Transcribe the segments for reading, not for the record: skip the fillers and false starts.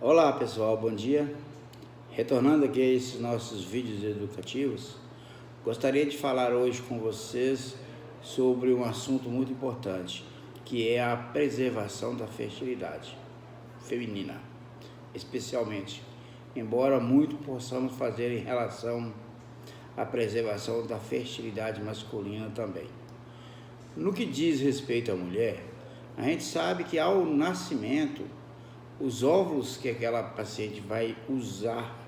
Olá pessoal, bom dia. Retornando aqui a esses nossos vídeos educativos, gostaria de falar hoje com vocês sobre um assunto muito importante, que é a preservação da fertilidade feminina, especialmente, embora muito possamos fazer em relação à preservação da fertilidade masculina também. No que diz respeito à mulher, a gente sabe que ao nascimento, os óvulos que aquela paciente vai usar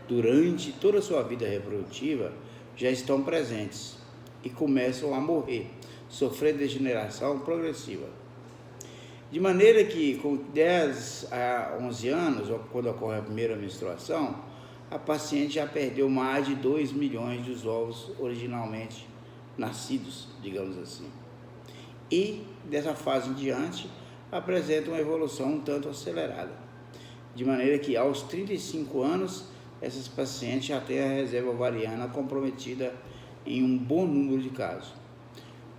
durante toda a sua vida reprodutiva já estão presentes e começam a morrer, sofrer degeneração progressiva. De maneira que com 10 a 11 anos, ou quando ocorre a primeira menstruação, a paciente já perdeu mais de 2 milhões dos óvulos originalmente nascidos, digamos assim. E dessa fase em diante, apresenta uma evolução um tanto acelerada, de maneira que aos 35 anos, essas pacientes já têm a reserva ovariana comprometida em um bom número de casos.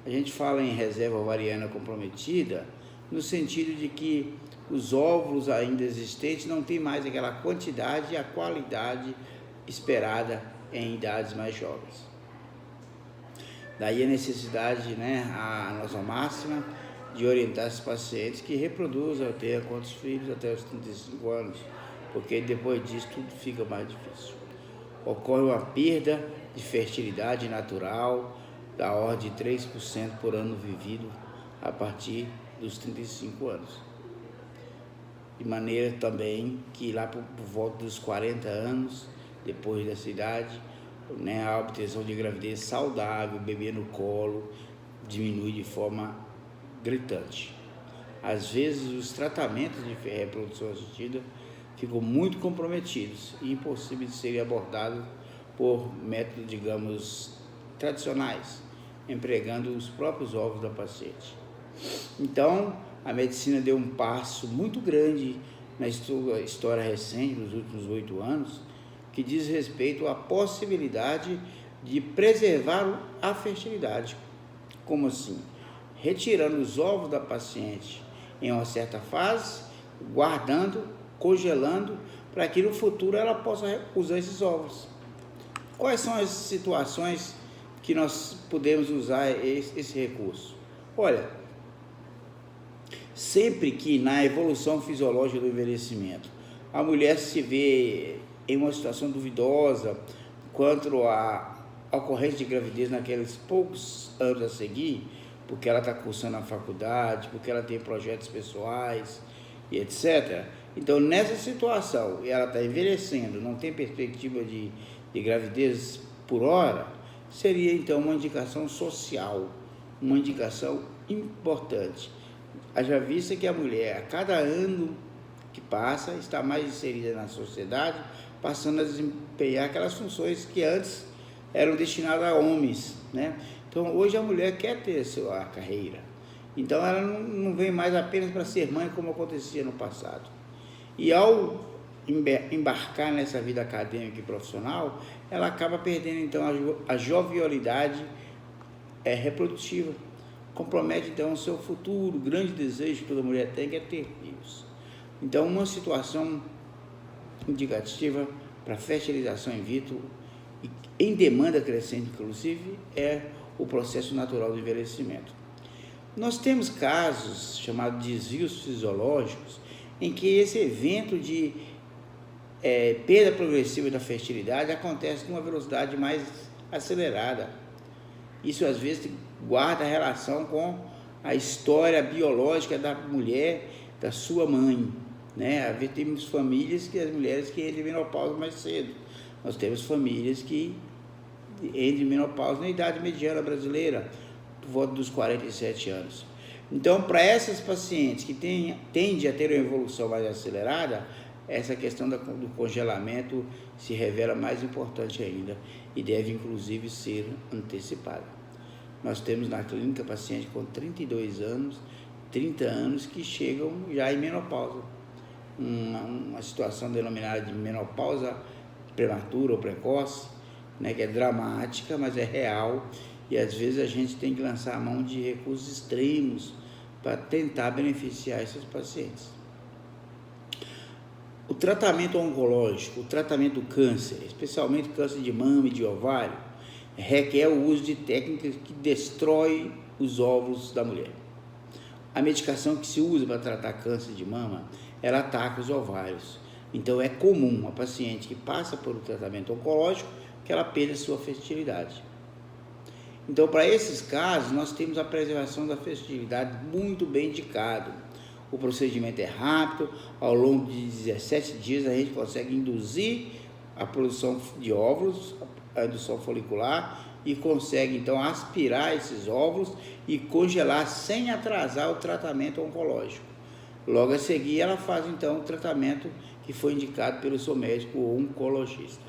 A gente fala em reserva ovariana comprometida no sentido de que os óvulos ainda existentes não têm mais aquela quantidade e a qualidade esperada em idades mais jovens. Daí a necessidade, a nossa máxima, de orientar esses pacientes que reproduzam, tenham quantos filhos até os 35 anos, porque depois disso tudo fica mais difícil. Ocorre uma perda de fertilidade natural da ordem de 3% por ano vivido a partir dos 35 anos. De maneira também que lá por volta dos 40 anos, depois dessa idade, a obtenção de gravidez saudável, bebê no colo, diminui de forma gritante. Às vezes os tratamentos de reprodução assistida ficam muito comprometidos e impossíveis de serem abordados por métodos, digamos, tradicionais, empregando os próprios óvulos da paciente. Então, a medicina deu um passo muito grande na história recente, dos últimos 8 anos, que diz respeito à possibilidade de preservar a fertilidade. Como assim? Retirando os óvulos da paciente em uma certa fase, guardando, congelando, para que no futuro ela possa usar esses óvulos. Quais são as situações que nós podemos usar esse recurso? Olha, sempre que na evolução fisiológica do envelhecimento a mulher se vê em uma situação duvidosa quanto à ocorrência de gravidez naqueles poucos anos a seguir, porque ela está cursando a faculdade, porque ela tem projetos pessoais e etc. Então, nessa situação, ela está envelhecendo, não tem perspectiva de gravidez por hora, seria então uma indicação social, uma indicação importante. Haja vista que a mulher, a cada ano que passa, está mais inserida na sociedade, passando a desempenhar aquelas funções que antes eram destinadas a homens, Então, hoje a mulher quer ter sua carreira. Então, ela não vem mais apenas para ser mãe, como acontecia no passado. E ao embarcar nessa vida acadêmica e profissional, ela acaba perdendo, então, a jovialidade reprodutiva. Compromete, então, o seu futuro. O grande desejo que toda mulher tem que é ter filhos. Então, uma situação indicativa para fertilização in vitro, em demanda crescente, inclusive, é o processo natural do envelhecimento. Nós temos casos chamados de desvios fisiológicos, em que esse evento de perda progressiva da fertilidade acontece numa velocidade mais acelerada. Isso, às vezes, guarda relação com a história biológica da mulher, da sua mãe. Temos famílias que as mulheres que entram em menopausa mais cedo. Nós temos famílias que entram em menopausa na idade mediana brasileira, por volta dos 47 anos. Então, para essas pacientes que tendem a ter uma evolução mais acelerada, essa questão do congelamento se revela mais importante ainda e deve, inclusive, ser antecipada. Nós temos na clínica pacientes com 32 anos, 30 anos que chegam já em menopausa. Uma situação denominada de menopausa prematura ou precoce, que é dramática, mas é real, e às vezes a gente tem que lançar a mão de recursos extremos para tentar beneficiar esses pacientes. O tratamento oncológico, o tratamento do câncer, especialmente câncer de mama e de ovário, requer o uso de técnicas que destroem os óvulos da mulher. A medicação que se usa para tratar câncer de mama, ela ataca os ovários. Então é comum a paciente que passa por um tratamento oncológico que ela perda sua fertilidade. Então, para esses casos, nós temos a preservação da fertilidade muito bem indicado. O procedimento é rápido, ao longo de 17 dias a gente consegue induzir a produção de óvulos, a indução folicular, e consegue então aspirar esses óvulos e congelar sem atrasar o tratamento oncológico. Logo a seguir ela faz então o tratamento que foi indicado pelo seu médico ou oncologista.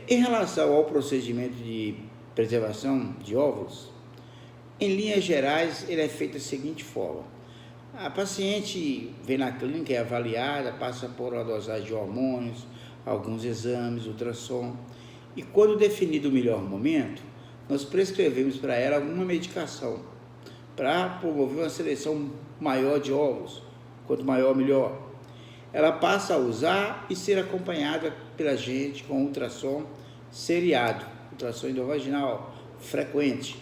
Em relação ao procedimento de preservação de óvulos, em linhas gerais ele é feito da seguinte forma: a paciente vem na clínica, é avaliada, passa por uma dosagem de hormônios, alguns exames, ultrassom, e quando definido o melhor momento, nós prescrevemos para ela alguma medicação para promover uma seleção maior de óvulos, quanto maior melhor. Ela passa a usar e ser acompanhada pela gente com ultrassom seriado, ultrassom endovaginal frequente.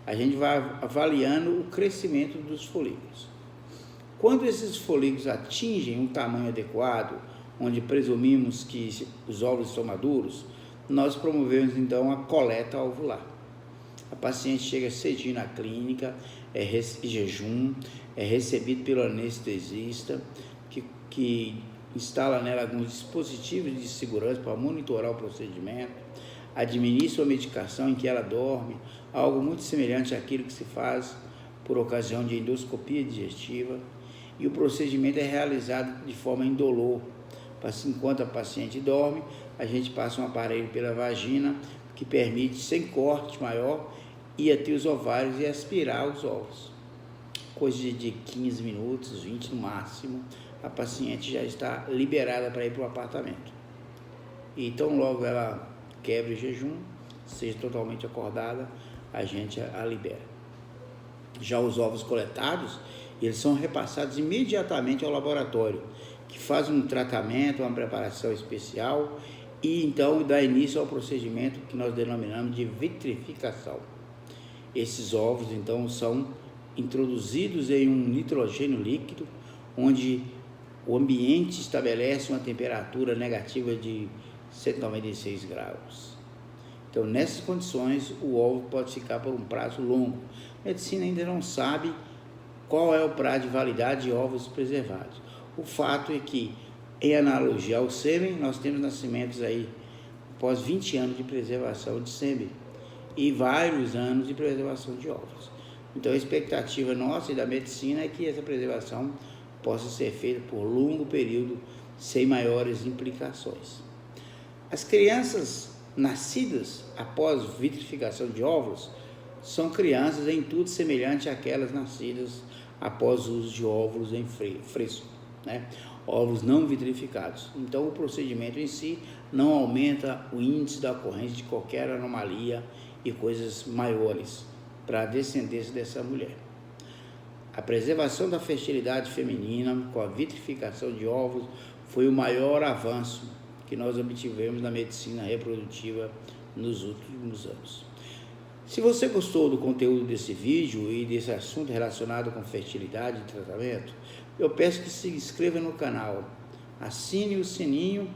A gente vai avaliando o crescimento dos folículos. Quando esses folículos atingem um tamanho adequado, onde presumimos que os óvulos estão maduros, nós promovemos então a coleta ovular. A paciente chega cedinho na clínica, em jejum, é recebido pelo anestesista, que instala nela alguns dispositivos de segurança para monitorar o procedimento, administra a medicação em que ela dorme, algo muito semelhante àquilo que se faz por ocasião de endoscopia digestiva, e o procedimento é realizado de forma indolor. Enquanto a paciente dorme, a gente passa um aparelho pela vagina que permite, sem corte maior, ir até os ovários e aspirar os óvulos. Coisa de 15 minutos, 20 no máximo, a paciente já está liberada para ir para o apartamento. Então, logo ela quebra o jejum, seja totalmente acordada, a gente a libera. Já os óvulos coletados, eles são repassados imediatamente ao laboratório, que faz um tratamento, uma preparação especial e então dá início ao procedimento que nós denominamos de vitrificação. Esses óvulos então são introduzidos em um nitrogênio líquido, onde o ambiente estabelece uma temperatura negativa de 196 graus. Então, nessas condições, o óvulo pode ficar por um prazo longo. A medicina ainda não sabe qual é o prazo de validade de óvulos preservados. O fato é que, em analogia ao sêmen, nós temos nascimentos aí após 20 anos de preservação de sêmen e vários anos de preservação de óvulos. Então, a expectativa nossa e da medicina é que essa preservação possa ser feita por longo período, sem maiores implicações. As crianças nascidas após vitrificação de óvulos são crianças em tudo semelhante àquelas nascidas após o uso de óvulos em fresco, né? Óvulos não vitrificados. Então, o procedimento em si não aumenta o índice da ocorrência de qualquer anomalia e coisas maiores para a descendência dessa mulher. A preservação da fertilidade feminina com a vitrificação de óvulos foi o maior avanço que nós obtivemos na medicina reprodutiva nos últimos anos. Se você gostou do conteúdo desse vídeo e desse assunto relacionado com fertilidade e tratamento, eu peço que se inscreva no canal, assine o sininho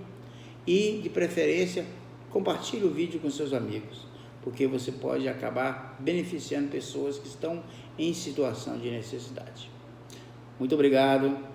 e, de preferência, compartilhe o vídeo com seus amigos, porque você pode acabar beneficiando pessoas que estão em situação de necessidade. Muito obrigado.